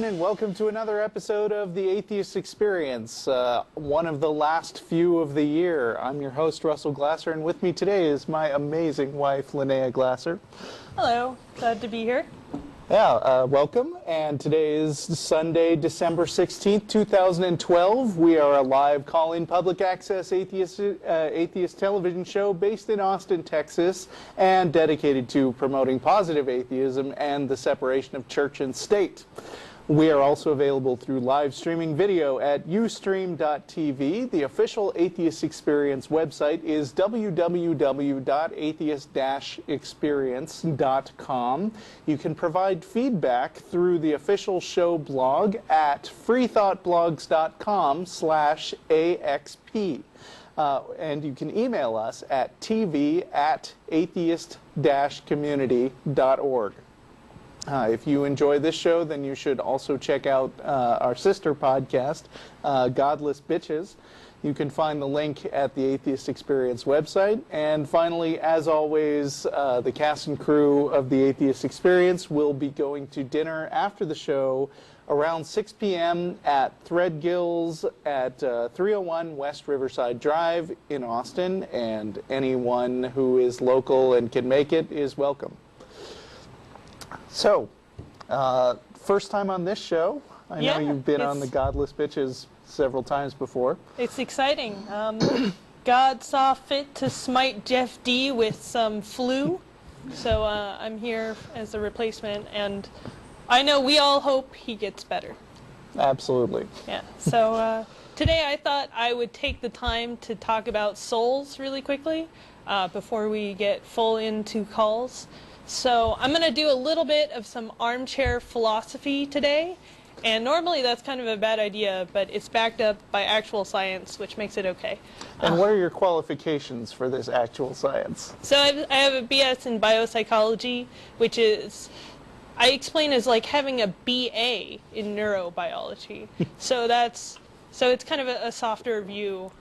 and welcome to another episode of the Atheist Experience, one of the last few of the year. I'm your host, Russell Glasser, and with me today is my amazing wife, Linnea Glasser. Hello, glad to be here. Yeah, welcome, and today is Sunday, December 16th, 2012. We are a live call-in public access atheist television show based in Austin, Texas, and dedicated to promoting positive atheism and the separation of church and state. We are also available through live streaming video at ustream.tv. The official Atheist Experience website is www.atheist-experience.com. You can provide feedback through the official show blog at freethoughtblogs.com/AXP. And you can email us at tv@atheist-community.org. If you enjoy this show, then you should also check out our sister podcast, Godless Bitches. You can find the link at the Atheist Experience website. And finally, as always, the cast and crew of the Atheist Experience will be going to dinner after the show around 6 p.m. at Threadgill's at 301 West Riverside Drive in Austin. And anyone who is local and can make it is welcome. So, first time on this show. I know you've been on the Godless Bitches several times before. It's exciting. God saw fit to smite Jeff D with some flu, so I'm here as a replacement, and I know we all hope he gets better. Absolutely. Yeah, so today I thought I would take the time to talk about souls really quickly before we get full into calls. So I'm going to do a little bit of some armchair philosophy today, and normally that's kind of a bad idea, but it's backed up by actual science, which makes it okay. And what are your qualifications for this actual science? So I have a BS in biopsychology, which is, I explain as like having a BA in neurobiology. So it's kind of a softer view.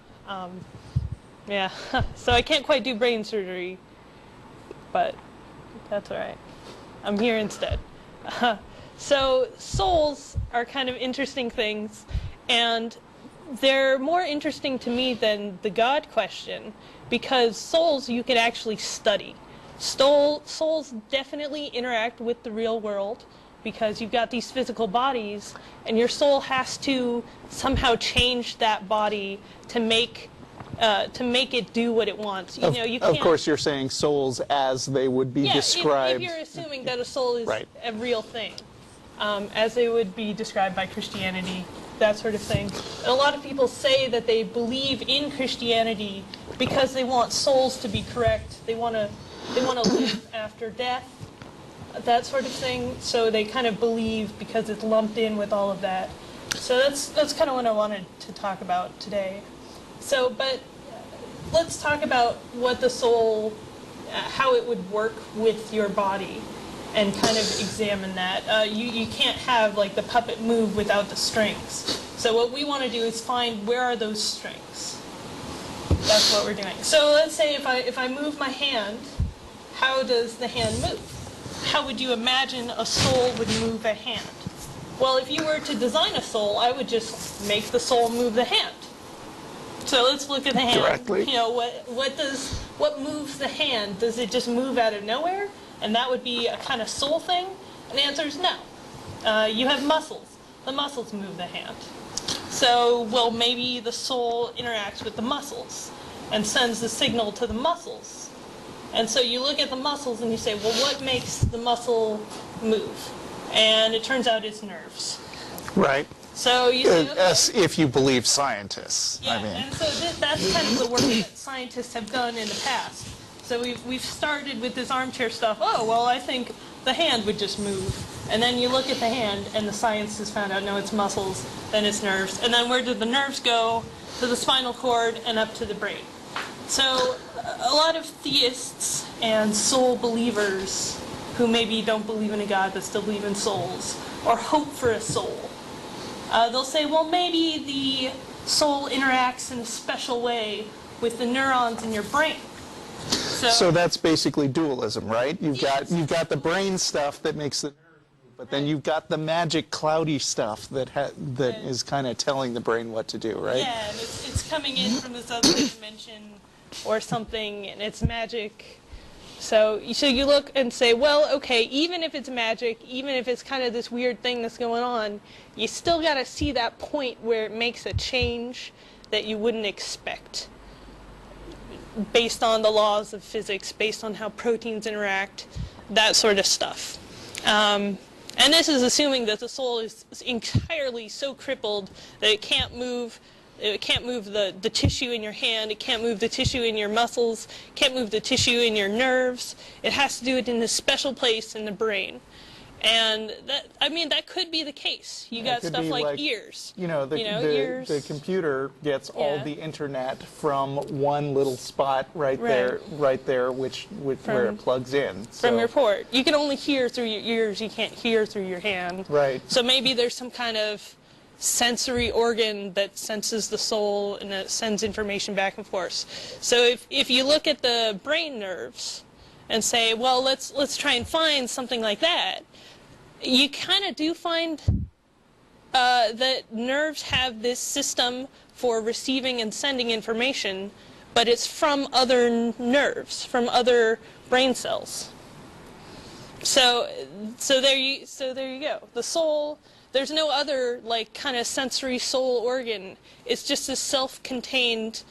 Yeah, so I can't quite do brain surgery, but that's all right. I'm here instead. So souls are kind of interesting things, and they're more interesting to me than the God question, because souls you can actually study. Souls definitely interact with the real world, because you've got these physical bodies, and your soul has to somehow change that body to make it do what it wants. You can't. Of course, you're saying souls as they would be described. If you're assuming that a soul is right. a real thing, as they would be described by Christianity, that sort of thing. And a lot of people say that they believe in Christianity because they want souls to be correct. They want to live after death, that sort of thing. So they kind of believe because it's lumped in with all of that. So that's kind of what I wanted to talk about today. So, but let's talk about what the soul, how it would work with your body, and kind of examine that. You can't have like the puppet move without the strings. So what we want to do is find where are those strings. That's what we're doing. So let's say if I move my hand, how does the hand move? How would you imagine a soul would move a hand? Well, if you were to design a soul, I would just make the soul move the hand. So let's look at the hand. Directly. What moves the hand? Does it just move out of nowhere? And that would be a kind of soul thing? And the answer is no. You have muscles. The muscles move the hand. So, well, maybe the soul interacts with the muscles and sends the signal to the muscles. And so you look at the muscles and you say, well, what makes the muscle move? And it turns out it's nerves. Right. So you say, okay. As if you believe scientists. Yeah, I mean. and so that's kind of the work that scientists have done in the past. So we've started with this armchair stuff. Oh, well, I think the hand would just move. And then you look at the hand, and the science has found out, no, it's muscles, then it's nerves. And then where do the nerves go? To the spinal cord and up to the brain. So a lot of theists and soul believers who maybe don't believe in a God but still believe in souls, or hope for a soul, they'll say, well, maybe the soul interacts in a special way with the neurons in your brain. So that's basically dualism, right? You've got the brain stuff that makes the nerve move But then you've got the magic cloudy stuff that is kind of telling the brain what to do, right? Yeah, and it's coming in from this other dimension or something, and it's magic. So you look and say, well, okay, even if it's magic, even if it's kind of this weird thing that's going on, you still got to see that point where it makes a change that you wouldn't expect, based on the laws of physics, based on how proteins interact, that sort of stuff. And this is assuming that the soul is entirely so crippled that it can't move. It can't move the tissue in your hand. It can't move the tissue in your muscles. It can't move the tissue in your nerves. It has to do it in a special place in the brain. And that could be the case. You got stuff like ears. Ears. The computer gets all the internet from one little spot right there, where it plugs in. From your port. You can only hear through your ears. You can't hear through your hand. Right. So maybe there's some kind of sensory organ that senses the soul and that sends information back and forth. So if you look at the brain nerves and say, well, let's try and find something like that, you kind of do find that nerves have this system for receiving and sending information, but it's from other nerves, from other brain cells. So there you go. The soul, there's no other kind of sensory soul organ. It's just this self-contained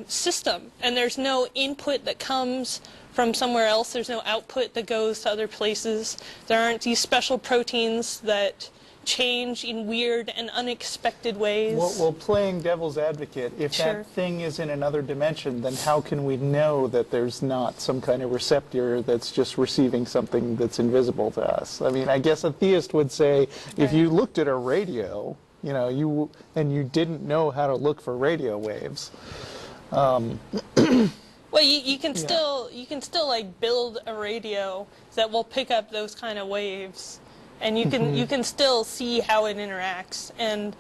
system, and there's no input that comes from somewhere else. There's no output that goes to other places. There aren't these special proteins that change in weird and unexpected ways. Well, playing devil's advocate, if that thing is in another dimension, then how can we know that there's not some kind of receptor that's just receiving something that's invisible to us? I mean, I guess a theist would say, if you looked at a radio, and you didn't know how to look for radio waves. Well, you can still build a radio that will pick up those kind of waves, and you can still see how it interacts. And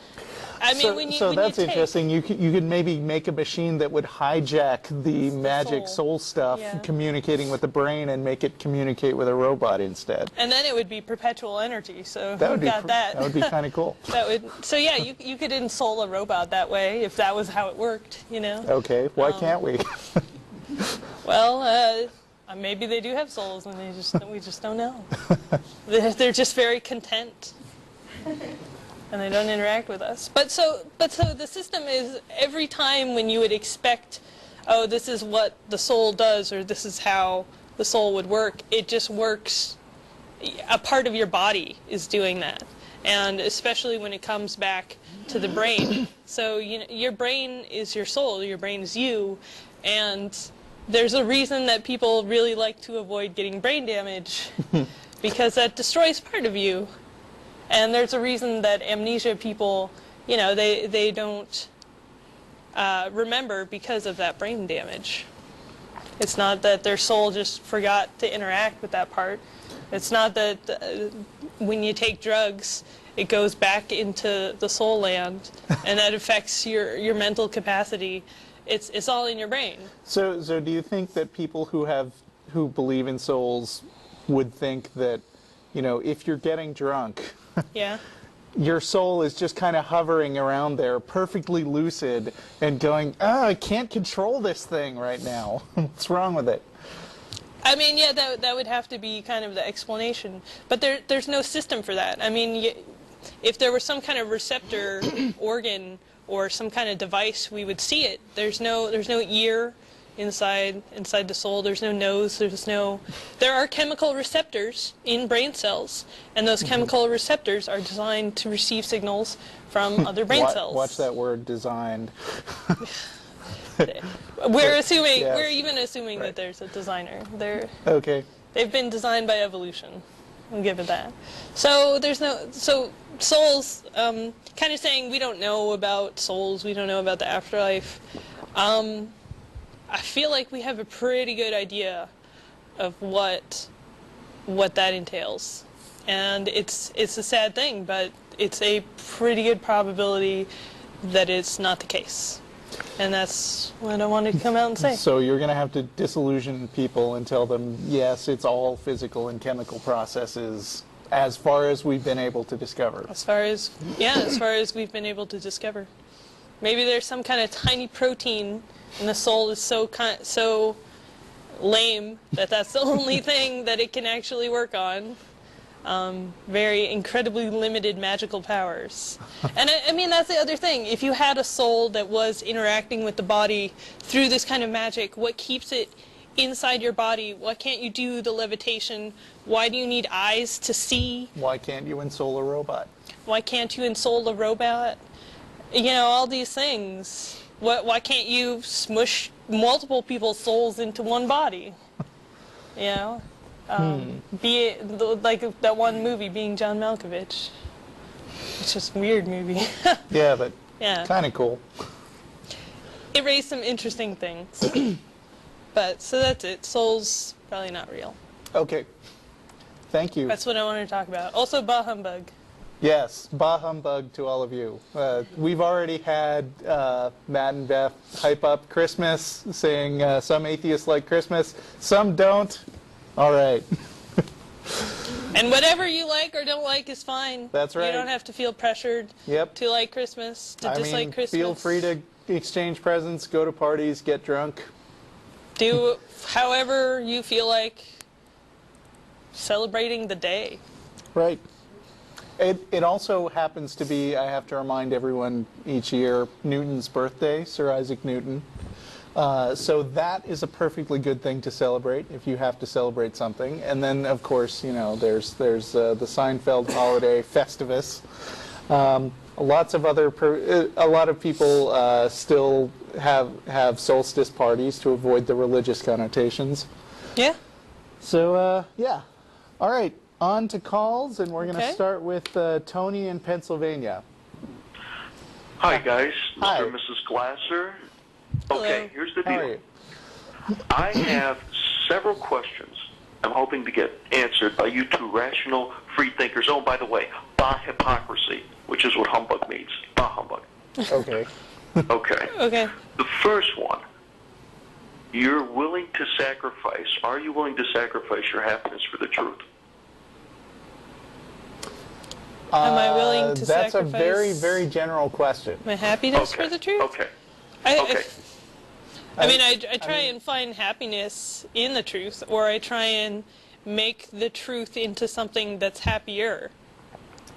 I mean, that's interesting. You could maybe make a machine that would hijack the magic soul stuff, communicating with the brain, and make it communicate with a robot instead. And then it would be perpetual energy. So that would be kind of cool. You could ensoul a robot that way if that was how it worked. Okay, why can't we? Well, maybe they do have souls, and we just don't know. They're just very content, and they don't interact with us. But so the system is, every time when you would expect, oh, this is what the soul does, or this is how the soul would work, it just works. A part of your body is doing that, and especially when it comes back to the brain. So your brain is your soul. Your brain is you, and there's a reason that people really like to avoid getting brain damage, because that destroys part of you. And there's a reason that amnesia people, they don't remember because of that brain damage. It's not that their soul just forgot to interact with that part. It's not that when you take drugs, it goes back into the soul land, and that affects your mental capacity. It's all in your brain. So do you think that people who believe in souls would think that, if you're getting drunk, your soul is just kind of hovering around there, perfectly lucid, and going, I can't control this thing right now. What's wrong with it? I mean, that would have to be kind of the explanation. But there's no system for that. I mean, if there was some kind of receptor organ or some kind of device, we would see it. There's no ear inside the soul. There's no nose. There are chemical receptors in brain cells, and those chemical receptors are designed to receive signals from other brain cells. Watch that word, designed. We're even assuming that there's a designer. They've been designed by evolution. We'll give it that. So souls, kind of saying we don't know about souls, we don't know about the afterlife. I feel like we have a pretty good idea of what that entails, and it's a sad thing, but it's a pretty good probability that it's not the case. And that's what I wanted to come out and say. So you're going to have to disillusion people and tell them, yes, it's all physical and chemical processes. As far as we've been able to discover. As far as we've been able to discover. Maybe there's some kind of tiny protein, and the soul is so lame that that's the only thing that it can actually work on. Very incredibly limited magical powers. And I mean, that's the other thing. If you had a soul that was interacting with the body through this kind of magic, what keeps it inside your body? Why can't you do the levitation? Why do you need eyes to see? Why can't you ensoul a robot? Why can't you ensoul a robot? You know, all these things. Why can't you smush multiple people's souls into one body? You know? Be it like that one movie, Being John Malkovich. It's just a weird movie. Yeah, but yeah, kind of cool. It raised some interesting things. But, so that's it. Soul's probably not real. Okay. Thank you. That's what I wanted to talk about. Also, bah humbug. Yes, bah humbug to all of you. We've already had Matt and Beth hype up Christmas, saying some atheists like Christmas, some don't. All right. And whatever you like or don't like is fine. That's right. You don't have to feel pressured to like Christmas, to dislike Christmas. Feel free to exchange presents, go to parties, get drunk. Do however you feel like celebrating the day. Right. It also happens to be, I have to remind everyone each year, Newton's birthday, Sir Isaac Newton. So that is a perfectly good thing to celebrate if you have to celebrate something. And then, of course, you know, there's the Seinfeld holiday Festivus. A lot of people still have solstice parties to avoid the religious connotations. Yeah. So yeah. All right. On to calls, and we're going to start with Tony in Pennsylvania. Hi, guys. Hi. Mr. and Mrs. Glasser. Hello. Okay, here's the How are deal. you? I have several questions I'm hoping to get answered by you two rational free thinkers. Oh, by the way, bah hypocrisy, which is what humbug means. Bah humbug. Okay. Okay. Okay. The first one, you're willing to sacrifice. Are you willing to sacrifice your happiness for the truth? Am I willing to That's sacrifice a very, very general question. my happiness for the truth? Okay. I mean, I try and find happiness in the truth, or I try and make the truth into something that's happier.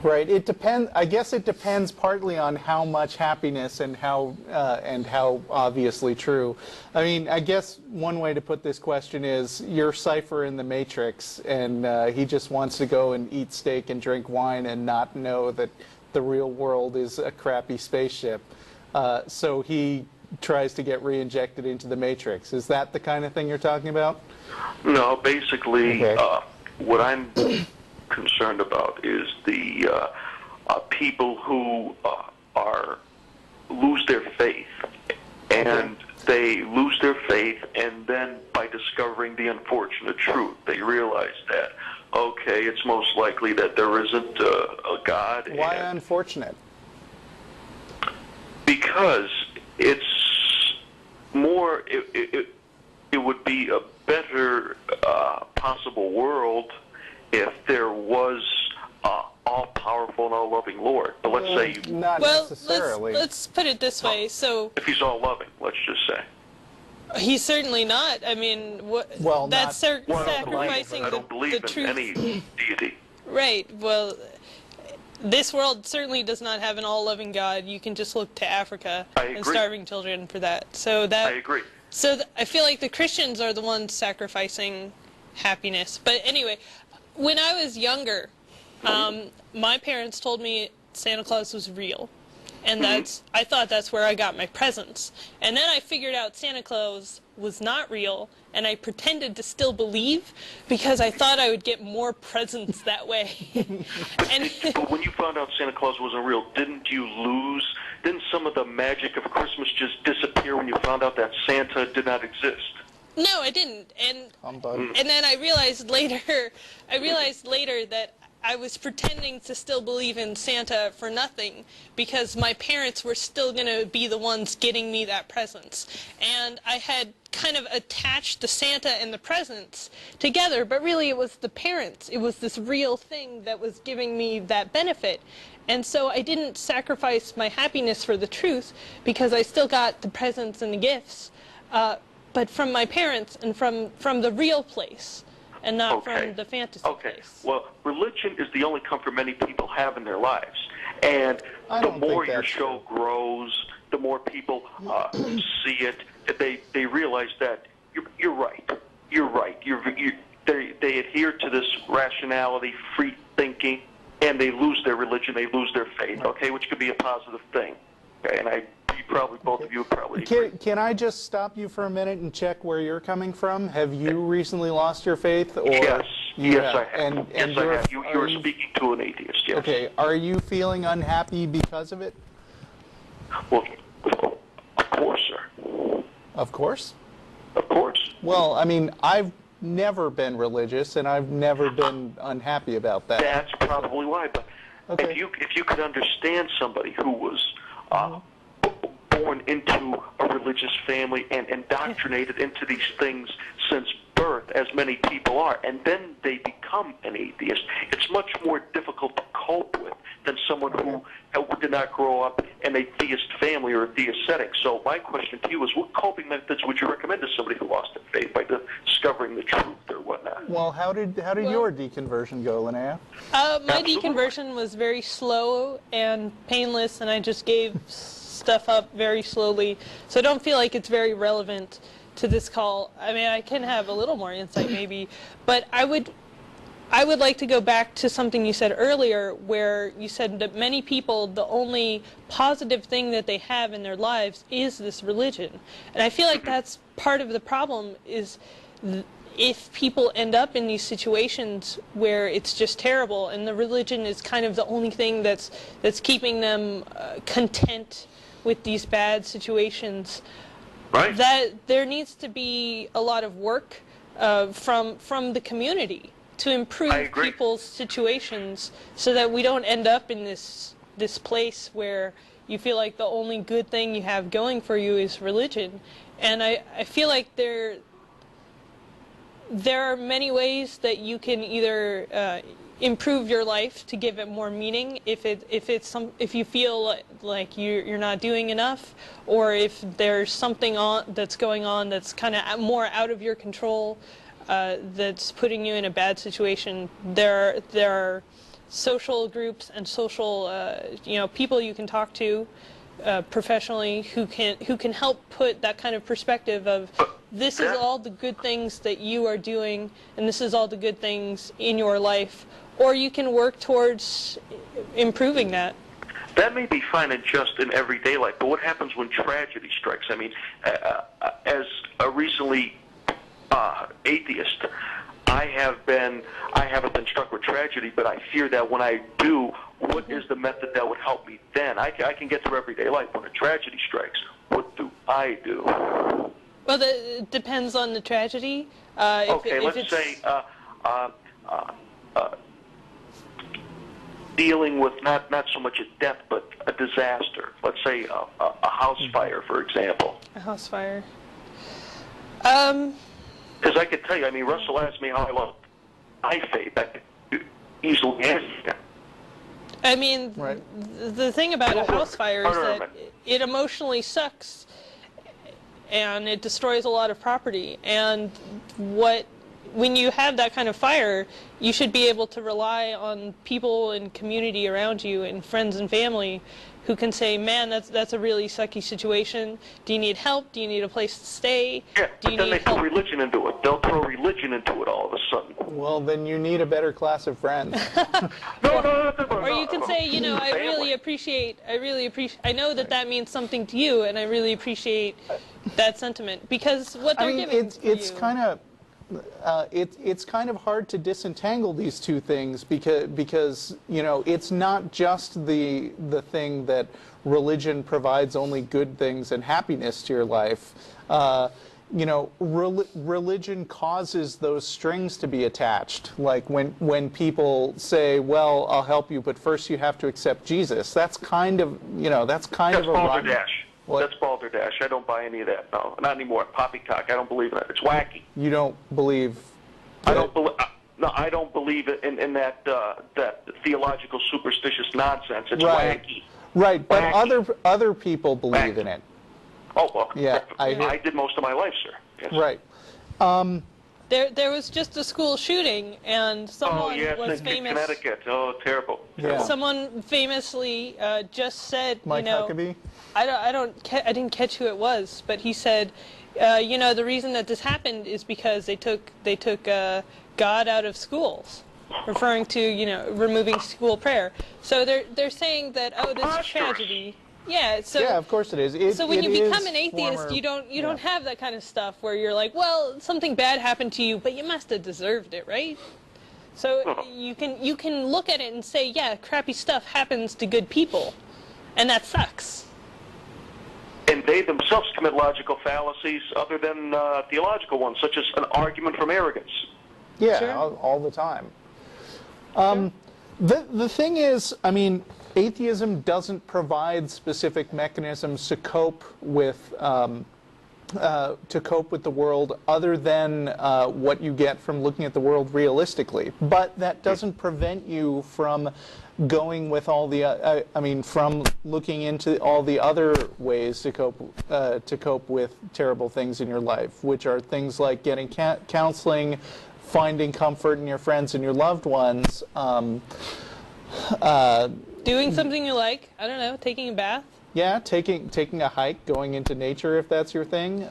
Right. It depends. I guess it depends partly on how much happiness and how obviously true. I mean, I guess one way to put this question is you're Cypher in the Matrix, and he just wants to go and eat steak and drink wine and not know that the real world is a crappy spaceship. So he tries to get re-injected into the Matrix. Is that the kind of thing you're talking about? No, basically, what I'm concerned about is the people who lose their faith, and they lose their faith, and then by discovering the unfortunate truth, they realize that, okay, it's most likely that there isn't a God. Why unfortunate? Because it's more, it would be a better possible world if there was all-powerful and all-loving Lord. But let's say not necessarily. Let's put it this way. So if he's all-loving, let's just say. He's certainly not. I mean, that's sacrificing I don't believe the in truth. any deity. Right. Well, this world certainly does not have an all-loving God. You can just look to Africa and starving children for that. So I agree. So I feel like the Christians are the ones sacrificing happiness. But anyway, when I was younger, my parents told me Santa Claus was real. And I thought that's where I got my presents. And then I figured out Santa Claus was not real, and I pretended to still believe because I thought I would get more presents that way. But when you found out Santa Claus wasn't real, didn't some of the magic of Christmas just disappear when you found out that Santa did not exist? No, I didn't. And then I realized later that I was pretending to still believe in Santa for nothing because my parents were still going to be the ones getting me that presents. And I had kind of attached the Santa and the presents together, but really it was the parents. It was this real thing that was giving me that benefit. And so I didn't sacrifice my happiness for the truth because I still got the presents and the gifts, but from my parents and from the real place. And not from the fantasy place. Well, religion is the only comfort many people have in their lives. And the more your show grows, the more people see it, they realize that you're right. You're right. They adhere to this rationality, free thinking, and they lose their religion, they lose their faith, okay, which could be a positive thing. Okay, and both of you probably agree. Can I just stop you for a minute and check where you're coming from? Have you recently lost your faith? Or yes, I have. And yes, I have. You're speaking to an atheist, yes. Okay, are you feeling unhappy because of it? Well, of course, sir. Of course? Of course. Well, I mean, I've never been religious, and I've never been unhappy about that. That's probably why, but if you could understand somebody who was born into a religious family and indoctrinated into these things since birth, as many people are, and then they become an atheist, it's much more difficult to cope with than someone who did not grow up in a theist family or a theist setting. So my question to you is, what coping methods would you recommend to somebody who lost their faith by discovering the truth or whatnot? Well, how did your deconversion go, Linnea? My deconversion was very slow and painless, and I just gave stuff up very slowly. So I don't feel like it's very relevant to this call. I mean, I can have a little more insight maybe, but I would like to go back to something you said earlier, where you said that many people, the only positive thing that they have in their lives is this religion. And I feel like that's part of the problem, is if people end up in these situations where it's just terrible and the religion is kind of the only thing that's keeping them content with these bad situations, right, that there needs to be a lot of work from the community to improve people's situations, so that we don't end up in this place where you feel like the only good thing you have going for you is religion. And I feel like there are many ways that you can either improve your life to give it more meaning, if you feel like you're not doing enough, or if there's something that's going on that's kind of more out of your control, that's putting you in a bad situation. There are social groups and social people you can talk to professionally who can help put that kind of perspective of, this is all the good things that you are doing, and this is all the good things in your life, or you can work towards improving that. That may be fine and just in everyday life, but what happens when tragedy strikes? I mean, as a recently atheist, I haven't been struck with tragedy, but I fear that when I do, what is the method that would help me then? I can get through everyday life. When a tragedy strikes, what do I do? Well, it depends on the tragedy. Let's say dealing with not so much a death, but a disaster. Let's say a house fire, for example. A house fire. Because I could tell you, I mean, Russell asked me how I lost my faith. I could easily answer that. I mean, the thing about a house fire is that it emotionally sucks, and it destroys a lot of property. And when you have that kind of fire, you should be able to rely on people and community around you and friends and family who can say, man, that's a really sucky situation. Do you need help? Do you need a place to stay? Yeah, but then they throw religion into it. They'll throw religion into it all of a sudden. Well, then you need a better class of friends. Or you can say, I really appreciate, I know that means something to you, and I really appreciate that sentiment, because what they're giving to it's you. kind of it's kind of hard to disentangle these two things, because it's not just the thing that religion provides only good things and happiness to your life. you know, religion causes those strings to be attached. Like when people say, "Well, I'll help you, but first you have to accept Jesus." That's kind of, you know, that's kind of a balderdash. What? That's balderdash. I don't buy any of that. No, not anymore. Poppycock. I don't believe in that. It's wacky. You don't believe? I don't believe. No, I don't believe in that that theological superstitious nonsense. It's Right. wacky. Right, but Wacky. other people believe Wacky. in it. Oh, well, Yeah, I did most of my life, sir. Yes. Right. There was just a school shooting, and someone Oh, yes, was in famous. Connecticut. Oh, terrible. Yeah. Someone famously just said, Mike you know, Huckabee? I didn't catch who it was, but he said, you know, the reason that this happened is because they took God out of schools, referring to, you know, removing school prayer. So they're saying that, oh, this tragedy. Yeah. So Yeah, of course it is. so when it you is become an atheist, former- you don't have that kind of stuff where you're like, well, something bad happened to you, but you must have deserved it, right? So you can look at it and say, yeah, crappy stuff happens to good people, and that sucks. And they themselves commit logical fallacies other than theological ones, such as an argument from arrogance. Yeah, Sure. all the time. The thing is, I mean, atheism doesn't provide specific mechanisms to cope with the world other than what you get from looking at the world realistically. But that doesn't prevent you from going with all the, from looking into all the other ways to cope with terrible things in your life, which are things like getting counseling, finding comfort in your friends and your loved ones. Doing something you like, I don't know, taking a bath. Yeah, taking a hike, going into nature if that's your thing.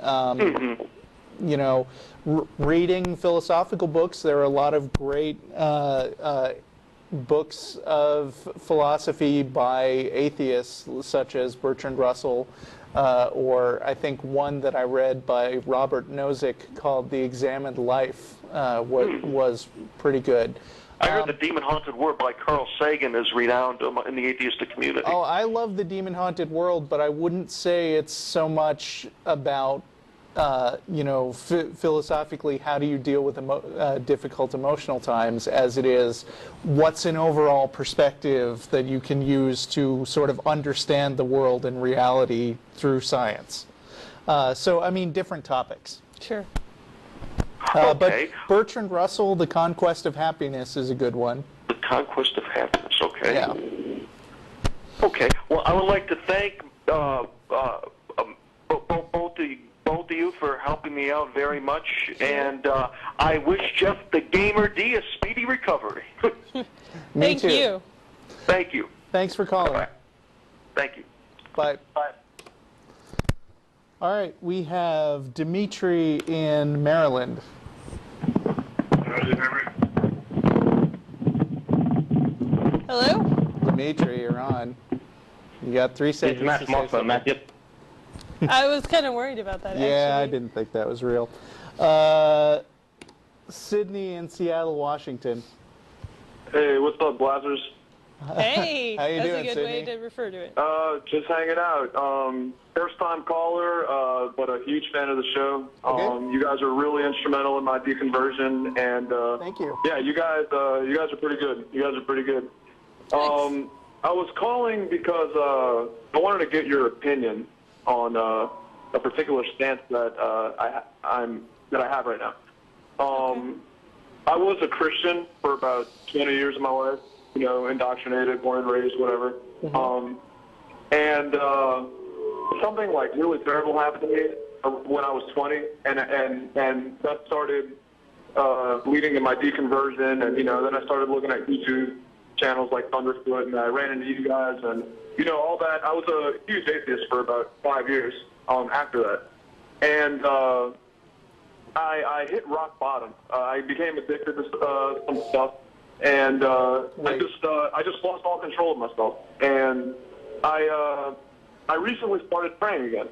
You know, reading philosophical books. There are a lot of great books of philosophy by atheists, such as Bertrand Russell, or I think one that I read by Robert Nozick called The Examined Life was pretty good. I heard The Demon Haunted World by Carl Sagan is renowned in the atheistic community. Oh, I love The Demon Haunted World, but I wouldn't say it's so much about, you know, philosophically, how do you deal with difficult emotional times, as it is what's an overall perspective that you can use to sort of understand the world and reality through science. So, I mean, different topics. Sure. Okay. But Bertrand Russell, The Conquest of Happiness is a good one. The Conquest of Happiness, okay. Yeah. Okay. Well, I would like to thank both of you for helping me out very much, and I wish Jeff the Gamer D a speedy recovery. Thank too. you. Thank you. Thanks for calling. Bye. Thank you. Bye. Bye. All right, we have Dimitri in Maryland. Hello? Dimitri, you're on. You got 3 seconds. It's Matt to say Moffat, something. Matt. Yep. I was kind of worried about that, Yeah, I actually. didn't think that was real. Sydney in Seattle, Washington. Hey, what's up, Blazers? Hey, How you that's doing, a good Sydney? way to refer to it. Just hanging out. First time caller, but a huge fan of the show. Okay. You guys are really instrumental in my deconversion, and Thank you. yeah, you guys are pretty good. You guys are pretty good. Thanks. I was calling because I wanted to get your opinion on a particular stance that I have right now. I was a Christian for about 20 years of my life. You know, indoctrinated, born and raised, whatever. And something like really terrible happened to me when I was 20, and that started leading to my deconversion. And you know, then I started looking at YouTube channels like Thunderfoot, and I ran into you guys, and you know all that. I was a huge atheist for about 5 years after that, and I hit rock bottom. I became addicted to some stuff. And I just lost all control of myself, and I recently started praying again.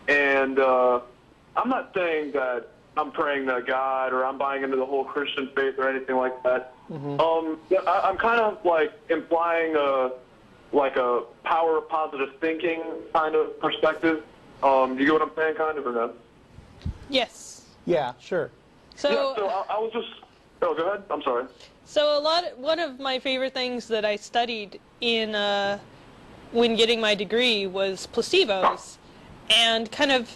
And I'm not saying that I'm praying to God or I'm buying into the whole Christian faith or anything like that. I'm kind of like implying a power of positive thinking kind of perspective. You get what I'm saying, kind of, or not? Yes. Yeah, sure. So, Yeah, so I was just... Oh, go ahead. I'm sorry. so one of my favorite things that I studied in when getting my degree was placebos, and kind of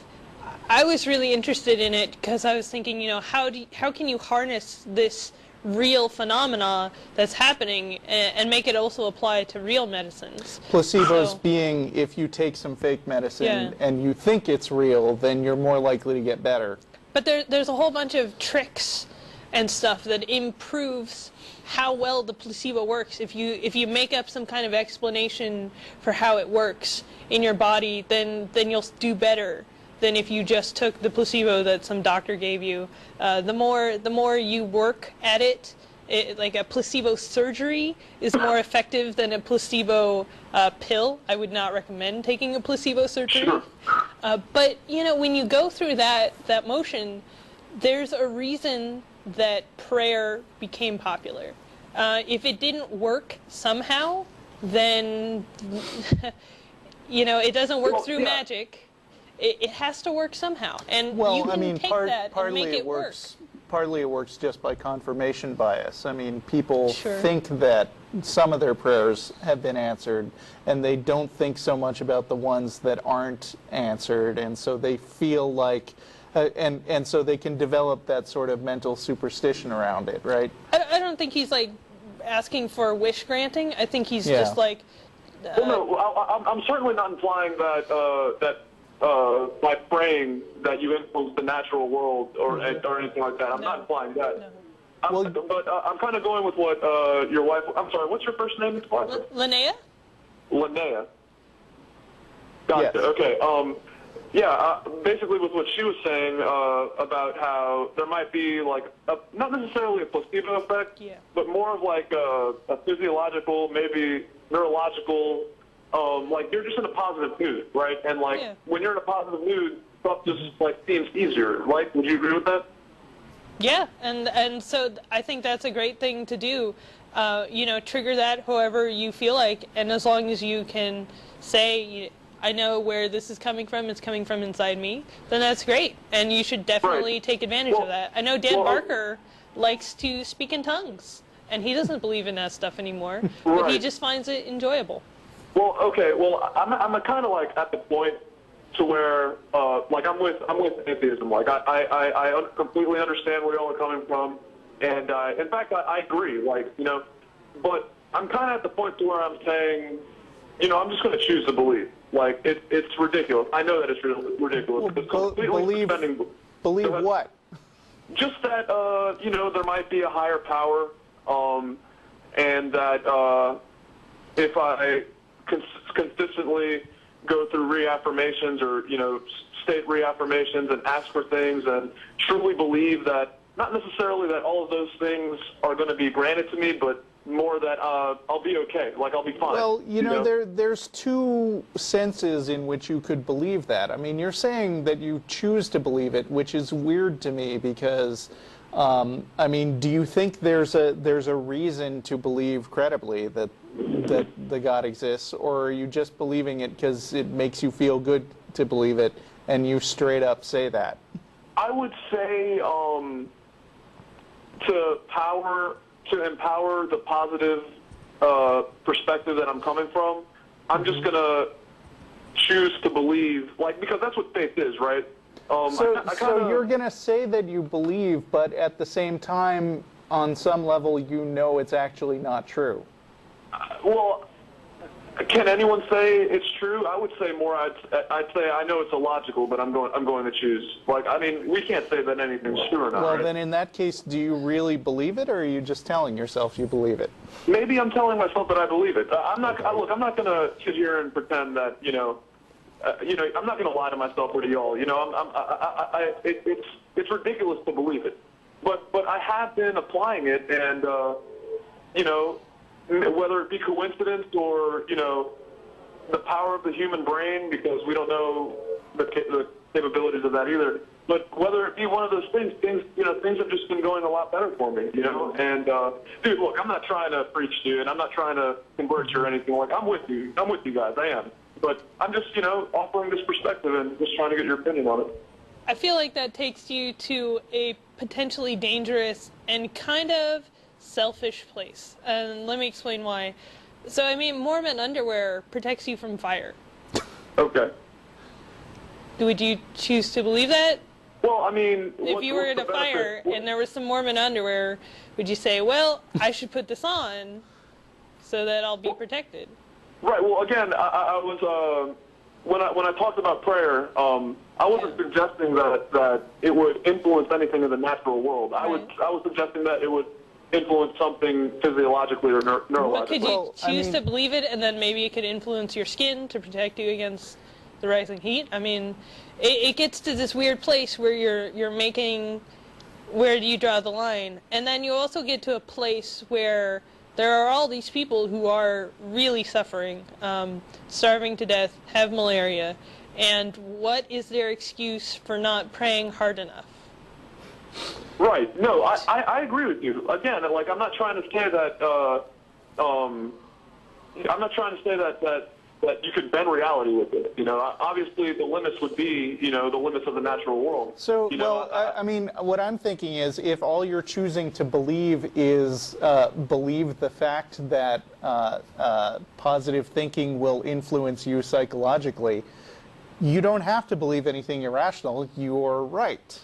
I was really interested in it because I was thinking, you know, how can you harness this real phenomena that's happening and make it also apply to real medicines? Placebos So- being if you take some fake medicine Yeah. and you think it's real, then you're more likely to get better. But there's a whole bunch of tricks and stuff that improves how well the placebo works. If you make up some kind of explanation for how it works in your body, then you'll do better than if you just took the placebo that some doctor gave you. The more you work at it, like a placebo surgery is more effective than a placebo pill. I would not recommend taking a placebo surgery. Sure. But you know, when you go through that motion, there's a reason that prayer became popular. If it didn't work somehow, then you know, it doesn't work through magic. It has to work somehow, and Well, you can I mean, take that and partly make it work. works. Partly it works just by confirmation bias. I mean, people Sure. think that some of their prayers have been answered, and they don't think so much about the ones that aren't answered, and so they feel like, and so they can develop that sort of mental superstition around it, right? I don't think he's like asking for wish granting. I think he's Yeah. just like. Well, no, I'm certainly not implying that by praying that you influence the natural world or anything like that. I'm not implying that. No. But I'm kind of going with what your wife... I'm sorry, what's your first name? Linnea? Linnea. Gotcha. Yes. Okay. Basically with what she was saying about how there might be like not necessarily a placebo effect, Yeah. but more of like a physiological, maybe neurological, like you're just in a positive mood, right? And like Yeah. when you're in a positive mood, stuff just like seems easier. Right? Would you agree with that? Yeah, and so I think that's a great thing to do. You know, trigger that however you feel like, and as long as you can say, I know where this is coming from, it's coming from inside me, then that's great, and you should definitely Right. take advantage Well- of that. I know Dan well, Barker likes to speak in tongues, and he doesn't believe in that stuff anymore, but he Right. just finds it enjoyable. Well, okay. Well, I'm kind of like at the point to where like I'm with atheism. Like I completely understand where y'all are coming from, and in fact I agree. Like you know, but I'm kind of at the point to where I'm saying, you know, I'm just going to choose to believe. Like it's ridiculous. I know that it's ridiculous. Well, It's completely suspending. Believe Go ahead. what? Just that you know there might be a higher power, and that if I consistently go through reaffirmations or you know state reaffirmations and ask for things and truly believe that not necessarily that all of those things are going to be granted to me, but more that I'll be okay, like I'll be fine. Well, you know, there's two senses in which you could believe that. I mean, you're saying that you choose to believe it, which is weird to me because, I mean, do you think there's a reason to believe credibly that the God exists, or are you just believing it because it makes you feel good to believe it, and you straight up say that? I would say to empower the positive perspective that I'm coming from, I'm just going to choose to believe, like, because that's what faith is, right? So you're going to say that you believe, but at the same time, on some level, you know it's actually not true. Well, can anyone say it's true? I would say more. I'd say I know it's illogical, but I'm going to choose. Like, I mean, we can't say that anything's true or not. Well, right? then in that case, do you really believe it, or are you just telling yourself you believe it? Maybe I'm telling myself that I believe it. I'm not going to sit here and pretend that I'm not going to lie to myself or to y'all. You know, it's ridiculous to believe it, but I have been applying it, and you know, whether it be coincidence or you know, the power of the human brain, because we don't know the capabilities of that either. But whether it be one of those things have just been going a lot better for me, you know. And dude, look, I'm not trying to preach to you, and I'm not trying to convert you or anything. Like, I'm with you guys, I am. But I'm just, you know, offering this perspective and just trying to get your opinion on it. I feel like that takes you to a potentially dangerous and kind of selfish place. And let me explain why. So, I mean, Mormon underwear protects you from fire. Okay. Would you choose to believe that? Well, I mean, If you were in a fire and there was some Mormon underwear, would you say, well, I should put this on so that I'll be protected? Right. Well, again, I was when I talked about prayer, I wasn't suggesting that it would influence anything in the natural world. I was suggesting that it would influence something physiologically or neurologically. But could you choose to believe it, and then maybe it could influence your skin to protect you against the rising heat? I mean, it gets to this weird place where you're making, where do you draw the line? And then you also get to a place where there are all these people who are really suffering, starving to death, have malaria, and what is their excuse for not praying hard enough? Right. No, I agree with you. Again, like, I'm not trying to say that I'm not trying to say that you could bend reality with it. You know, obviously the limits would be, you know, the limits of the natural world. So, you know, I mean, what I'm thinking is, if all you're choosing to believe is believe the fact that positive thinking will influence you psychologically, you don't have to believe anything irrational. You're right.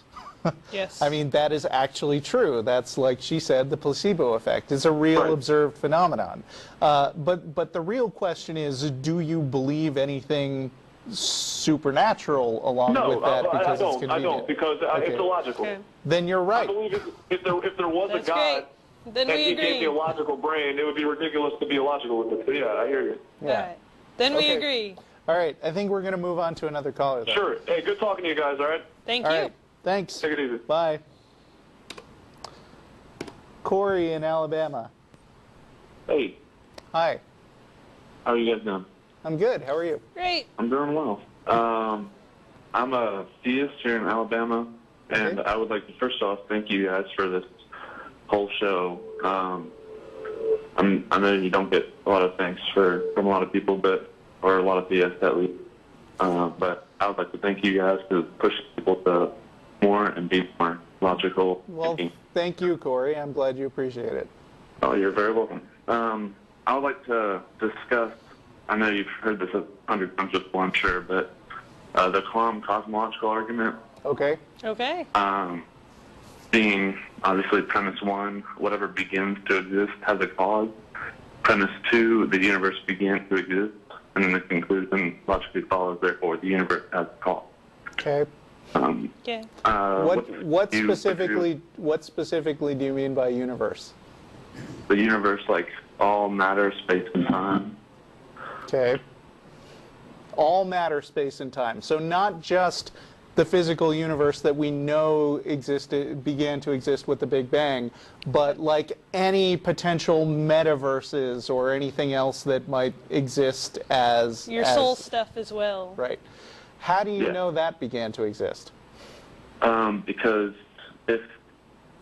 Yes. I mean, that is actually true. That's, like she said, the placebo effect. It's a real observed phenomenon. But the real question is, do you believe anything supernatural along with that because it's convenient? I don't, because it's illogical. Okay. Then you're right. I believe if there was That's a God great. Then and we he agree. gave me a logical brain, it would be ridiculous to be illogical with it. So yeah, I hear you. Yeah. All right. Then we Okay. agree. All right. I think we're going to move on to another caller, though. Sure. Hey, good talking to you guys, all right? Thank All you. right. Thanks. Take it easy. Bye. Corey in Alabama. Hey, Hi. how are you guys doing? I'm good. How are you? Great. I'm doing well. I'm a theist here in Alabama, and Okay. I would like to first off thank you guys for this whole show. I know you don't get a lot of thanks from a lot of people, or a lot of theists at least. But I would like to thank you guys to push people to more and be more logical Well, thinking. thank you, Corey. I'm glad you appreciate it. Oh, you're very welcome. I would like to discuss, I know you've heard this 100 times before, I'm sure, but the quantum cosmological argument, Okay. Okay. being obviously premise one, whatever begins to exist has a cause. Premise two, the universe began to exist, and then the conclusion logically follows, therefore the universe has a cause. Okay. Okay. What specifically do you mean by universe? The universe, like all matter, space, and time. Okay. All matter, space, and time. So not just the physical universe that we know began to exist with the Big Bang, but like any potential metaverses or anything else that might exist as Your soul stuff as well. Right. How do you Yeah. know that began to exist? Because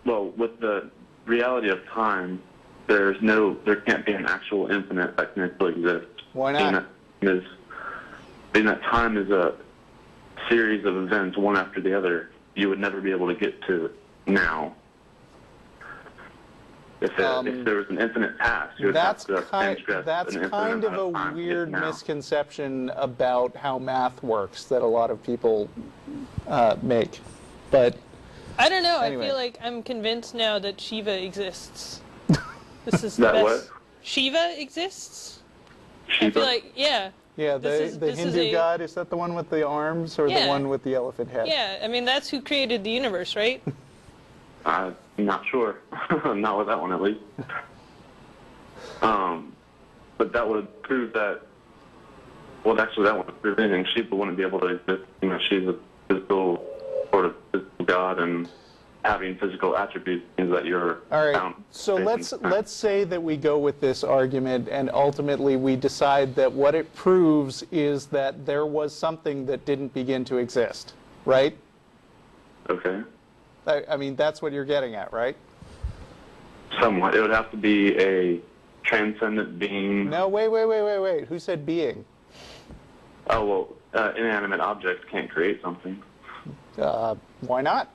with the reality of time, there can't be an actual infinite that can actually exist. Why not? Being that time is a series of events, one after the other, you would never be able to get to now. If there was an infinite past, you would have to transgress That's an infinite kind of amount a of time to get weird now. misconception about how math works that a lot of people make. But I don't know. Anyway. I feel like I'm convinced now that Shiva exists. This is the That best. what? Shiva exists? I Shiva? feel like, yeah. yeah, This the is Hindu a- god, is that the one with the arms or the Yeah. one with the elephant head? Yeah, I mean, that's who created the universe, right? I'm not sure. Not with that one, at least. But that would prove that. Well, actually, that would prove anything. Shiva wouldn't be able to exist. You know, she's a physical god, and having physical attributes means that you're All right. bound. So space and time. let's say that we go with this argument, and ultimately we decide that what it proves is that there was something that didn't begin to exist, right? Okay. I mean, that's what you're getting at, right? Somewhat. It would have to be a transcendent being. No, wait. Who said being? Oh, well, inanimate objects can't create something. Why not?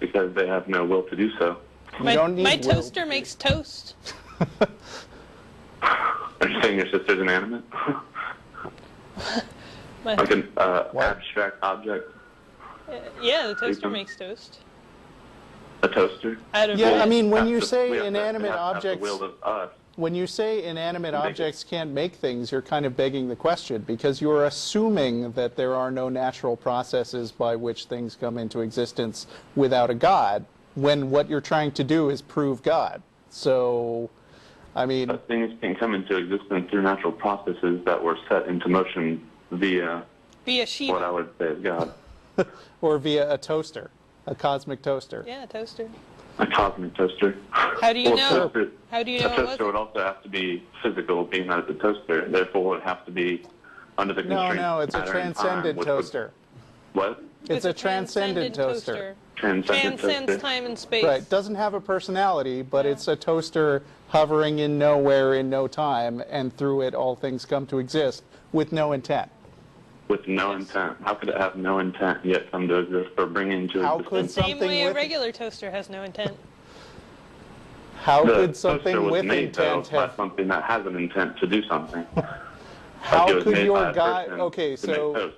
Because they have no will to do so. You don't need My will. toaster makes toast. Are you saying your sister's inanimate? Like an abstract object? Yeah, the toaster can- makes toast. A toaster? Out of Yeah, bread. I mean, when Have you to- say we have to- inanimate they have to have objects, the will of us. when you say inanimate Make it. objects can't make things, you're kind of begging the question, because you're assuming that there are no natural processes by which things come into existence without a God, when what you're trying to do is prove God. So, I mean, But things can come into existence through natural processes that were set into motion via Be a what I Shiva. would say is God. or via a toaster, a cosmic toaster. Yeah, a toaster. A cosmic toaster. How do you Well, know? toaster- How do you A know it toaster wasn't? would also have to be physical, being that it's a toaster. Therefore, it would have to be under the No, constraints no, it's a of matter and time, transcendent which would- toaster. What? It's a transcendent toaster. Transcendent Transcends toaster. time and space. Right, doesn't have a personality, but it's a toaster hovering in nowhere in no time, and through it all things come to exist with no intent. With no intent. How could it have no intent yet come to exist or bring into How existence? could Same something way a with regular toaster has no intent. how The could toaster something was with made, though, intent by have something that has an intent to do something. how Like it was could made by your a guy person okay to make so toast.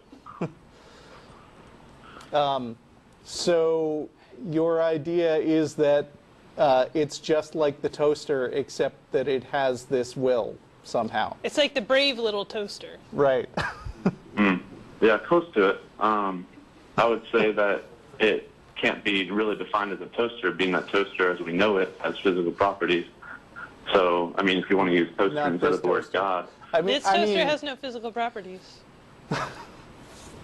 so your idea is that it's just like the toaster except that it has this will somehow, It's like the brave little toaster. right? Yeah, close to it. I would say that it can't be really defined as a toaster, being that toaster as we know it has physical properties. So, I mean, if you want to use toaster Not instead this of the word toaster. God, I mean, This toaster has no physical properties. well,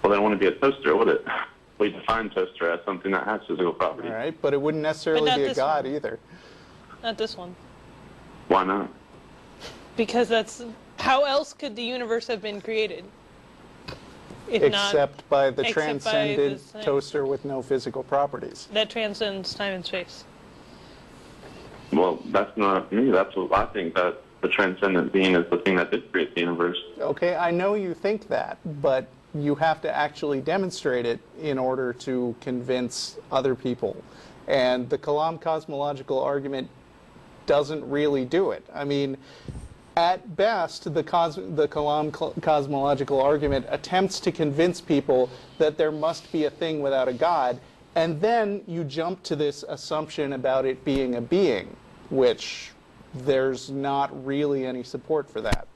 then it wouldn't be a toaster, would it? We define toaster as something that has physical properties. all right, but it wouldn't necessarily not be a this god one. either. Not this one. Why not? Because that's... How else could the universe have been created? If not... Except by the except by transcendent this thing. toaster with no physical properties. That transcends time and space. Well, that's not me. That's what I think, that the transcendent being is the thing that did create the universe. Okay, I know you think that, but you have to actually demonstrate it in order to convince other people. And the Kalam cosmological argument doesn't really do it. I mean, at best, the Kalam cosmological argument attempts to convince people that there must be a thing without a God, and then you jump to this assumption about it being a being, which there's not really any support for that.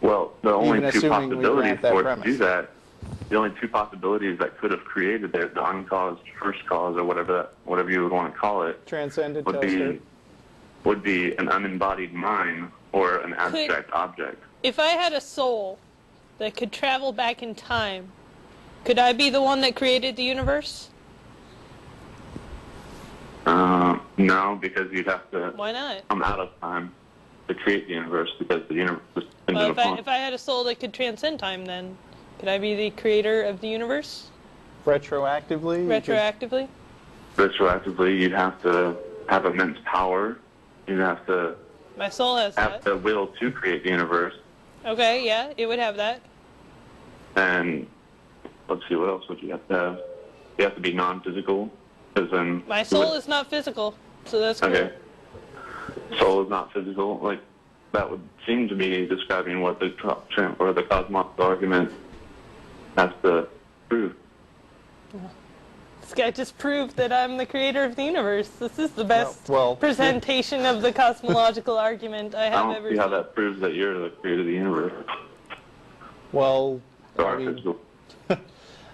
Well, the only Even two assuming we possibilities grant that for it premise. to do that, the only two possibilities that could have created it, the uncaused first cause or whatever you would want to call it, Transcendent would toaster. be an unembodied mind or an abstract object. If I had a soul that could travel back in time, could I be the one that created the universe? No, because you'd have to Why not? come out of time to create the universe, because the universe is Well, dependent if I had a soul that could transcend time, then could I be the creator of the universe Retroactively? you could- retroactively? retroactively. You'd have to have immense power. You'd have to My soul has have that. the will to create the universe. Okay, yeah, it would have that. And let's see, what else would you have to have? You have to be non-physical, because then My you soul would- is not physical, so that's cool. okay. Soul is not physical. Like that would seem to be describing what the cosmological argument has to prove. This guy just proved that I'm the creator of the universe. This is the best well, presentation of the cosmological argument I I have don't ever see how seen. that proves that you're the creator of the universe. Well, Or I mean, physical.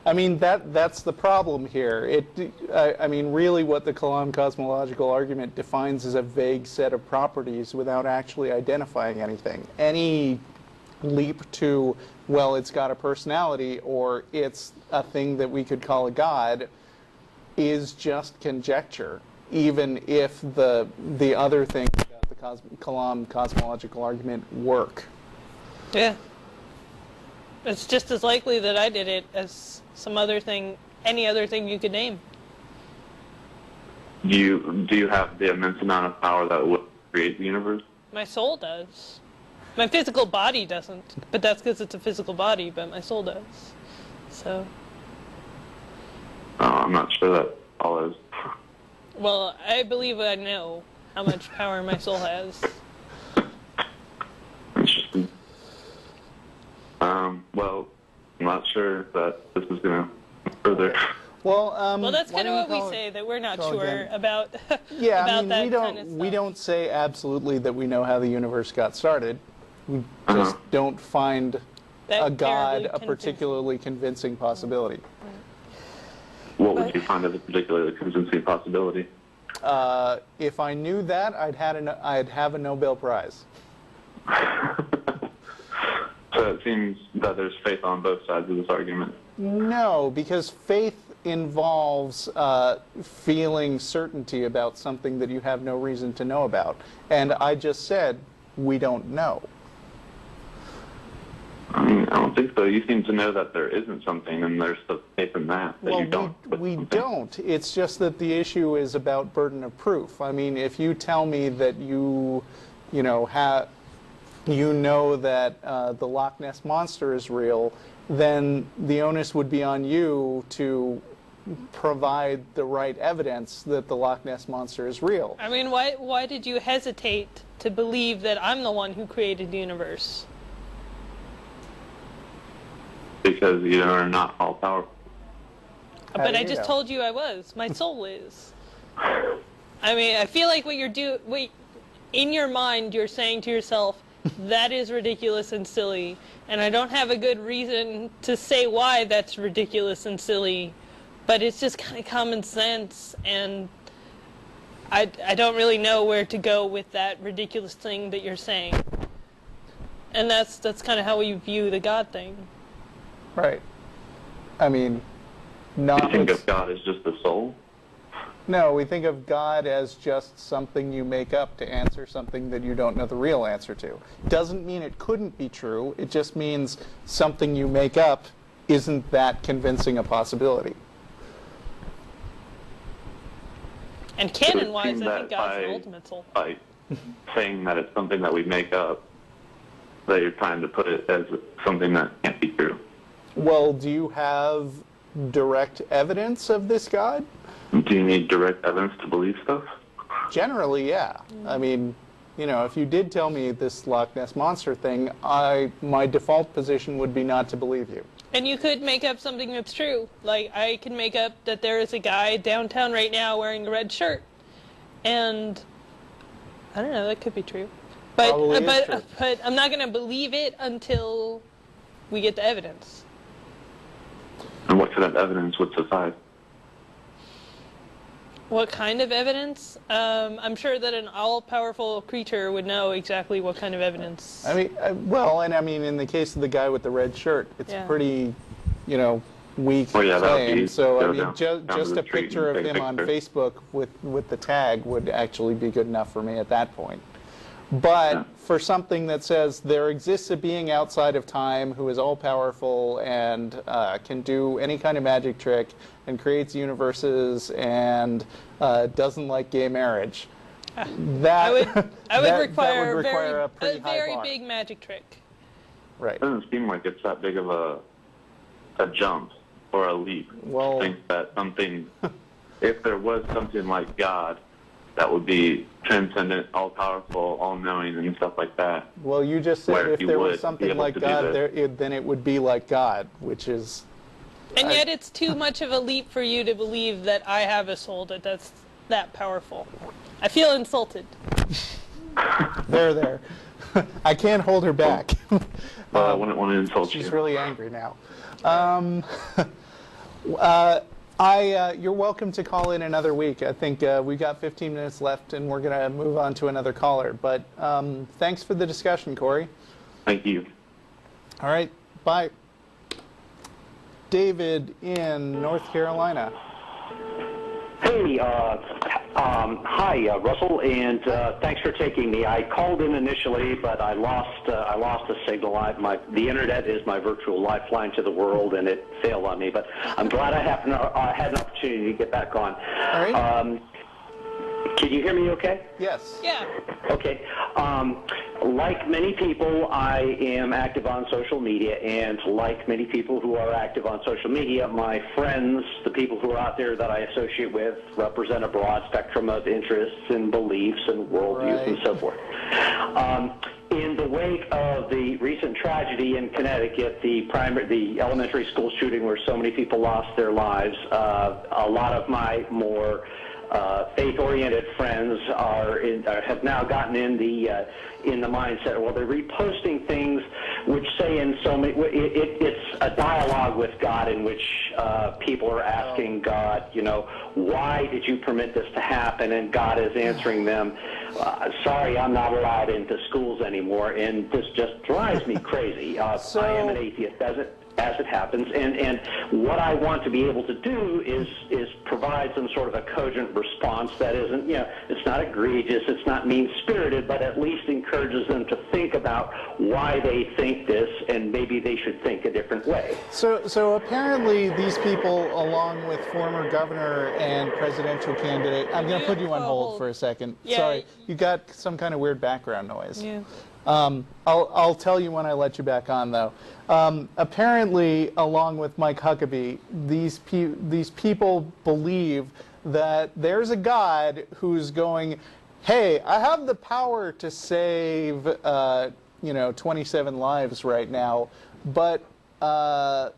I mean that's the problem here. I mean, really, what the Kalam cosmological argument defines is a vague set of properties without actually identifying anything. Any leap to, well, it's got a personality or it's a thing that we could call a god, is just conjecture. Even if the other things about the Kalam cosmological argument work. Yeah. It's just as likely that I did it as some other thing, any other thing you could name. Do you have the immense amount of power that would create the universe? My soul does. My physical body doesn't, but that's because it's a physical body, but my soul does. So, I'm not sure that follows. Well, I believe I know how much power my soul has. Interesting. Well, I'm not sure that this is going to further. Well, Well, that's kind of what we say, that we're not sure about, about that kind of stuff. We don't say absolutely that we know how the universe got started. We just don't find That a God terribly a particularly convincing possibility. What would you find as a particularly convincing possibility? If I knew that, I'd have a Nobel Prize. So it seems that there's faith on both sides of this argument. No, because faith involves feeling certainty about something that you have no reason to know about. And I just said, we don't know. I mean, I don't think so. You seem to know that there isn't something, and there's the faith in that you don't. We don't. It's just that the issue is about burden of proof. I mean, if you tell me that you know that the Loch Ness Monster is real, then the onus would be on you to provide the right evidence that the Loch Ness Monster is real. I mean, why did you hesitate to believe that I'm the one who created the universe? Because you are not all powerful. But I just told you I was. My soul is. I mean, I feel like what you're in your mind, you're saying to yourself, that is ridiculous and silly, and I don't have a good reason to say why that's ridiculous and silly, but it's just kind of common sense, and I don't really know where to go with that ridiculous thing that you're saying. And that's kind of how we view the God thing. Right. I mean, You think of God as just the soul? No, we think of God as just something you make up to answer something that you don't know the real answer to. Doesn't mean it couldn't be true. It just means something you make up isn't that convincing a possibility. And canon-wise, I think God's the ultimate soul. By saying that it's something that we make up, that you're trying to put it as something that can't be true. Well, do you have direct evidence of this God? Do you need direct evidence to believe stuff? Generally, yeah. I mean, you know, if you did tell me this Loch Ness Monster thing, my default position would be not to believe you. And you could make up something that's true. Like, I can make up that there is a guy downtown right now wearing a red shirt. And, I don't know, that could be true. But I'm not going to believe it until we get the evidence. And what kind of evidence would suffice? What kind of evidence? I'm sure that an all-powerful creature would know exactly what kind of evidence. I mean, in the case of the guy with the red shirt, it's pretty, weak claim. So, I mean, just a picture of him on Facebook with the tag would actually be good enough for me at that point. But for something that says there exists a being outside of time who is all-powerful and can do any kind of magic trick and creates universes and doesn't like gay marriage, that would require a very big magic trick. Right. It doesn't seem like it's that big of a jump or a leap. Well, I think that something, if there was something like God, that would be transcendent, all-powerful, all-knowing, and stuff like that. Well, you just said if there was something like God, then it would be like God, which is... And yet it's too much of a leap for you to believe that I have a soul that's that powerful. I feel insulted. There. I can't hold her back. Well, I wouldn't want to insult you. She's really angry now. You're welcome to call in another week. I think we've got 15 minutes left, and we're going to move on to another caller. But thanks for the discussion, Corey. Thank you. All right, bye. David in North Carolina. Hey, hi, Russell, and thanks for taking me. I called in initially, but I lost the signal. The internet is my virtual lifeline to the world, and it failed on me. But I'm glad I had an opportunity to get back on. All right. Can you hear me okay? Yes. Yeah. Okay. Like many people, I am active on social media, and like many people who are active on social media, my friends, the people who are out there that I associate with, represent a broad spectrum of interests and beliefs and worldviews and so forth. In the wake of the recent tragedy in Connecticut, the elementary school shooting where so many people lost their lives, a lot of my more faith-oriented friends have now gotten in the mindset. Well, they're reposting things which say in so many. It's a dialogue with God in which people are asking God, why did you permit this to happen? And God is answering them, sorry, I'm not allowed into schools anymore. And this just drives me crazy. I am an atheist, as it happens, and what I want to be able to do is provide some sort of a cogent response that isn't, it's not egregious, it's not mean-spirited, but at least encourages them to think about why they think this, and maybe they should think a different way. So apparently these people, along with former governor and presidential candidate, I'm going to put you on hold for a second. Yeah. Sorry, you got some kind of weird background noise. Yeah. I'll tell you when I let you back on, though. Apparently, along with Mike Huckabee, these people believe that there's a God who's going, hey, I have the power to save, 27 lives right now, but, not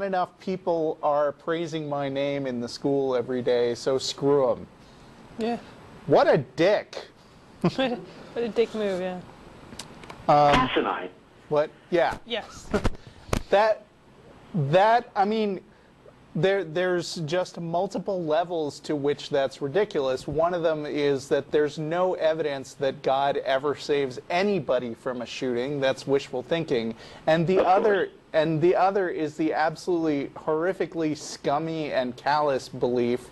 enough people are praising my name in the school every day, so screw them. Yeah. What a dick. What a dick move, yeah. Asinine. What? Yeah. Yes. I mean, there's just multiple levels to which that's ridiculous. One of them is that there's no evidence that God ever saves anybody from a shooting. That's wishful thinking. And the other is the absolutely horrifically scummy and callous belief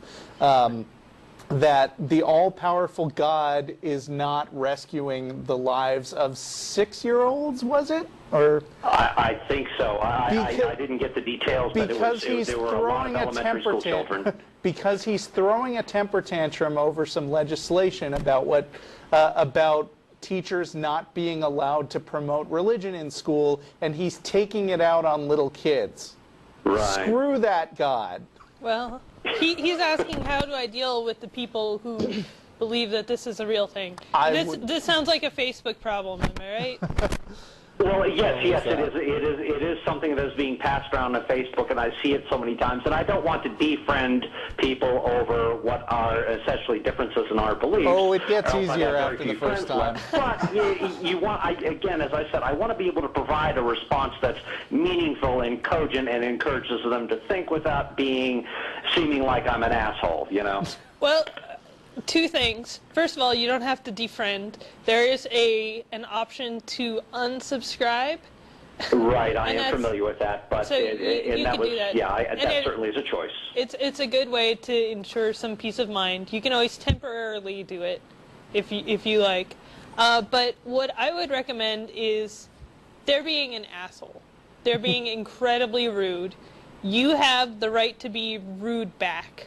that the all-powerful God is not rescuing the lives of 6-year-olds, was it? Or I think so. I didn't get the details, but there were a lot of elementary school children. Because he's throwing a temper tantrum over some legislation about about teachers not being allowed to promote religion in school, and he's taking it out on little kids. Right. Screw that God. Well, he's asking, how do I deal with the people who believe that this is a real thing? This sounds like a Facebook problem, am I right? Well, yes, it is. It is something that is being passed around on Facebook, and I see it so many times. And I don't want to defriend people over what are essentially differences in our beliefs. Oh, it gets easier after the first time. But you want, again, as I said, I want to be able to provide a response that's meaningful and cogent and encourages them to think without seeming like I'm an asshole. Well, two things. First of all, you don't have to defriend. There is an option to unsubscribe. Right, I am familiar with that, but so you can do that. Yeah, that certainly is a choice. It's a good way to ensure some peace of mind. You can always temporarily do it if you like. But what I would recommend is they're being an asshole. They're being incredibly rude. You have the right to be rude back.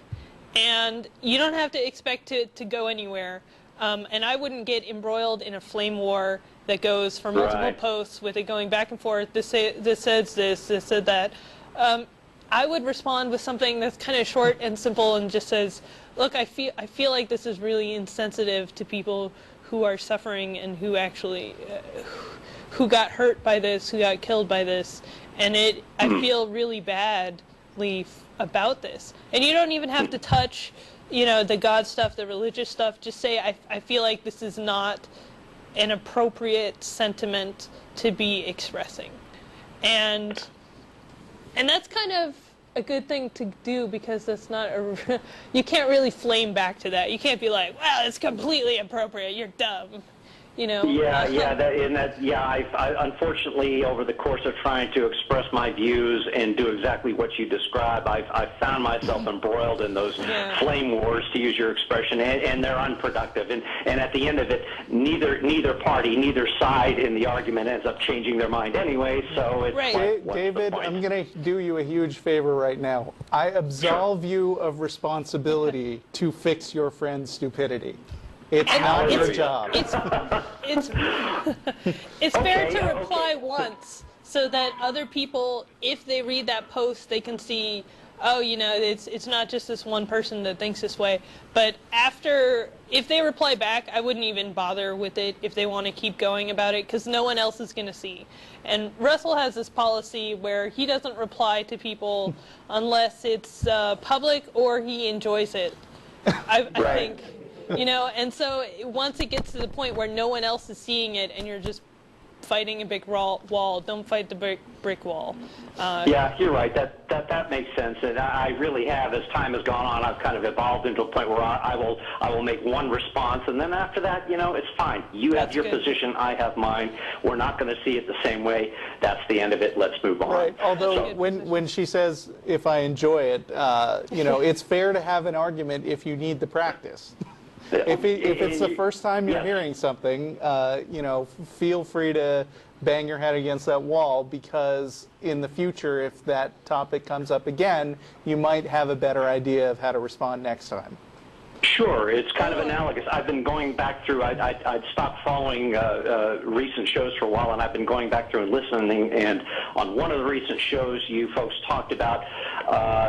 And you don't have to expect it to go anywhere. And I wouldn't get embroiled in a flame war that goes for multiple posts with it going back and forth. This says this said that. I would respond with something that's kind of short and simple and just says, look, I feel like this is really insensitive to people who are suffering and who actually who got hurt by this, who got killed by this, and I feel really badly about this. And you don't even have to touch, the God stuff, the religious stuff. Just say, I feel like this is not an appropriate sentiment to be expressing. And that's kind of a good thing to do, because that's not you can't really flame back to that. You can't be like, well, it's completely appropriate, you're dumb. I unfortunately, over the course of trying to express my views and do exactly what you describe, I've found myself embroiled in those flame wars, to use your expression, and they're unproductive. And at the end of it, neither party, neither side in the argument ends up changing their mind anyway. So it's David, I'm going to do you a huge favor right now. I absolve you of responsibility to fix your friend's stupidity. It's not your job. It's fair to reply once so that other people, if they read that post, they can see, oh, it's not just this one person that thinks this way. But if they reply back, I wouldn't even bother with it if they want to keep going about it, because no one else is going to see. And Russell has this policy where he doesn't reply to people unless it's public or he enjoys it. I think. And so once it gets to the point where no one else is seeing it and you're just fighting a big wall, don't fight the brick wall. Yeah, you're right. That makes sense. And I really have, as time has gone on, I've kind of evolved into a point where I will make one response, and then after that, it's fine. You have your position, I have mine. We're not going to see it the same way. That's the end of it. Let's move on. Right. Although when she says, if I enjoy it, it's fair to have an argument if you need the practice. If it's the first time you're hearing something, feel free to bang your head against that wall, because in the future, if that topic comes up again, you might have a better idea of how to respond next time. Sure, it's kind of analogous. I've been going back through, I'd stopped following recent shows for a while, and I've been going back through and listening, and on one of the recent shows, you folks talked about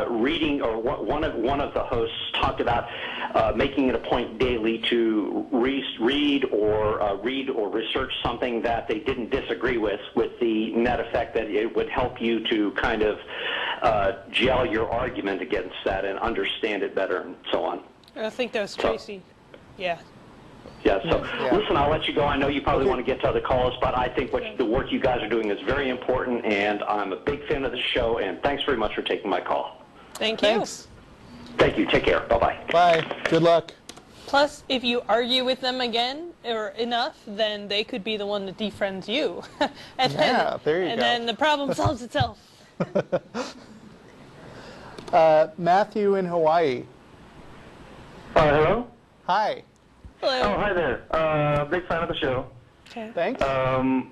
reading, or one of the hosts talked about making it a point daily to read or research something that they didn't disagree with the net effect that it would help you to kind of gel your argument against that and understand it better and so on. I think that was Tracy. Yeah. Yeah, so listen, I'll let you go. I know you probably want to get to other calls, but I think the work you guys are doing is very important, and I'm a big fan of the show, and thanks very much for taking my call. Thank you. Thanks. Thank you. Take care. Bye-bye. Bye. Good luck. Plus, if you argue with them again or enough, then they could be the one that defriends you. And there you go. And then the problem solves itself. Matthew in Hawaii. Hello? Hi. Hello. Oh, hi there. Big fan of the show. Okay. Thanks. I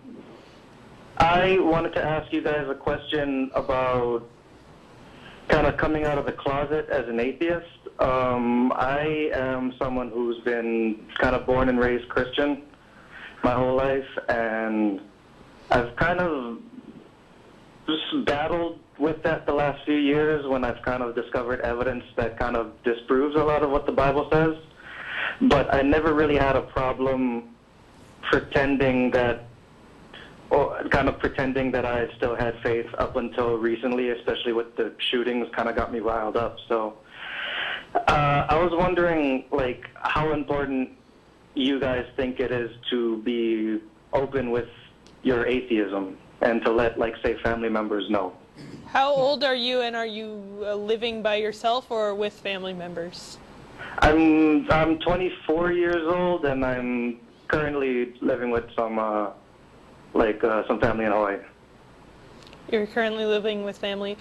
wanted to ask you guys a question about kind of coming out of the closet as an atheist. I am someone who's been kind of born and raised Christian my whole life, and I've kind of just battled with that the last few years when I've kind of discovered evidence that kind of disproves a lot of what the Bible says. But I never really had a problem pretending that I still had faith up until recently, especially with the shootings, kind of got me riled up. So I was wondering, like, how important you guys think it is to be open with your atheism and to let, like, say, family members know. How old are you, and are you living by yourself or with family members? I'm 24 years old, and I'm currently living with some family in Hawaii. You're currently living with family.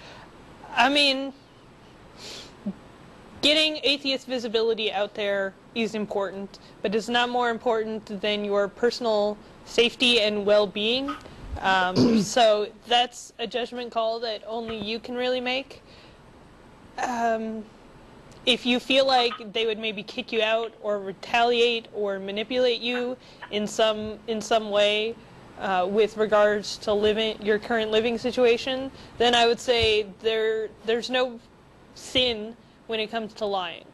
I mean, getting atheist visibility out there is important, but it's not more important than your personal safety and well-being. So that's a judgment call that only you can really make. If you feel like they would maybe kick you out or retaliate or manipulate you in some way with regards to your current living situation, then I would say there's no sin when it comes to lying.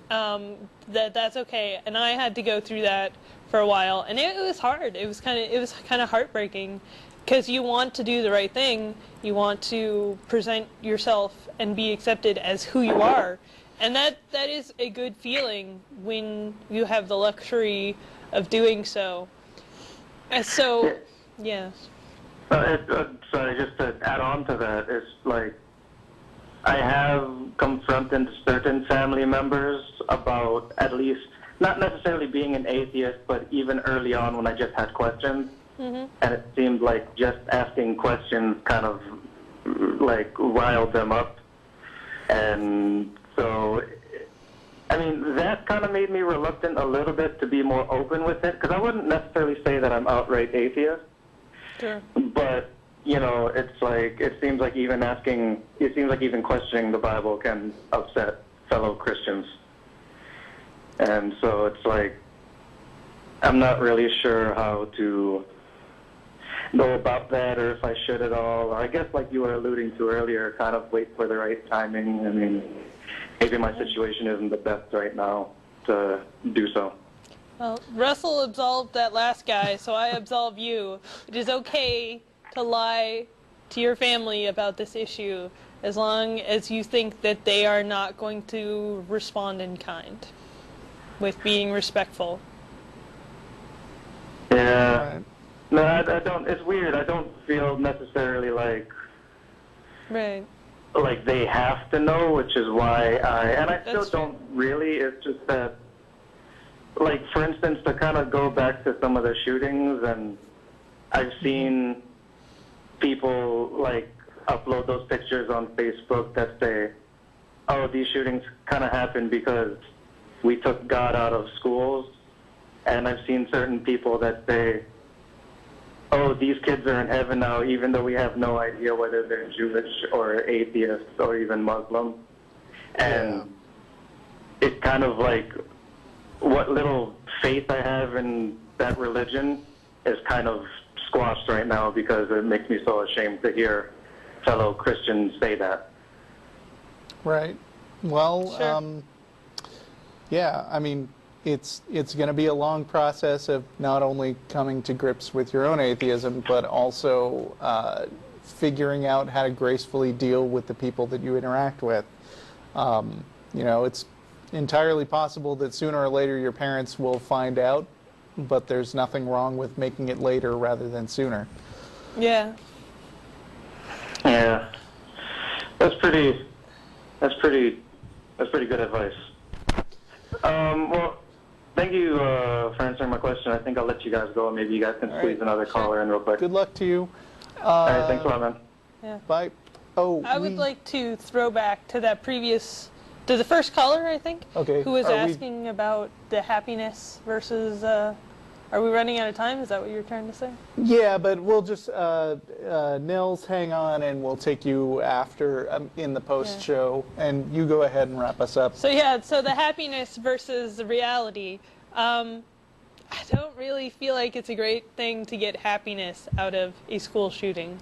That's okay, and I had to go through that for a while, and it was hard. It was kind of heartbreaking, because you want to do the right thing. You want to present yourself and be accepted as who you are, and that is a good feeling when you have the luxury of doing so. So, yeah. Sorry, just to add on to that, it's like I have confronted certain family members about at least not necessarily being an atheist, but even early on when I just had questions, and it seemed like just asking questions kind of like riled them up. And so, I mean, that kind of made me reluctant a little bit to be more open with it, because I wouldn't necessarily say that I'm outright atheist. Sure. But, you know, it's like, it seems like even questioning the Bible can upset fellow Christians. And so it's like, I'm not really sure how to go about that, or if I should at all. Or I guess, like you were alluding to earlier, kind of wait for the right timing. I mean, maybe my situation isn't the best right now to do so. Well, Russell absolved that last guy, so I absolve you. It is okay to lie to your family about this issue as long as you think that they are not going to respond in kind, with being respectful. Yeah. Right. No, I don't. It's weird. I don't feel necessarily like they have to know, which is why I still don't really. It's just that, like, for instance, to kind of go back to some of the shootings, and I've seen people like upload those pictures on Facebook that say, "Oh, these shootings kind of happened because we took God out of schools," and I've seen certain people that say, "Oh, these kids are in heaven now, even though we have no idea whether they're Jewish or atheists or even Muslim." And it's kind of like what little faith I have in that religion is kind of squashed right now because it makes me so ashamed to hear fellow Christians say that. Right. Well, Sure. yeah, I mean, it's going to be a long process of not only coming to grips with your own atheism, but also figuring out how to gracefully deal with the people that you interact with. You know, it's entirely possible that sooner or later your parents will find out, but there's nothing wrong with making it later rather than sooner. Yeah. Yeah, that's pretty good advice. Well, thank you for answering my question. I think I'll let you guys go. Maybe you guys can All squeeze right. another caller in real quick. Good luck to you. All right, thanks a lot, man. Yeah. Bye. Oh, I would like to throw back to the first caller, I think, Okay. who was Are we- asking about the happiness versus, are we running out of time? Is that what you were trying to say? Yeah, but we'll just, Nils, hang on, and we'll take you after in the post-show, and you go ahead and wrap us up. So yeah, so the happiness versus the reality. I don't really feel like it's a great thing to get happiness out of a school shooting.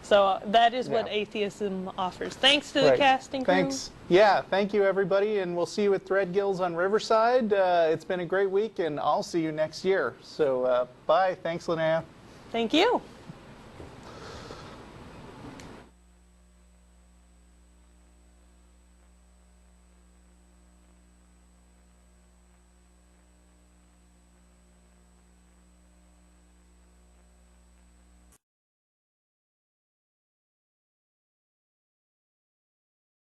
So that is what atheism offers. Thanks to the Right. casting crew. Thanks. Yeah, thank you, everybody, and we'll see you at Threadgills on Riverside. It's been a great week, and I'll see you next year. So bye. Thanks, Linnea. Thank you.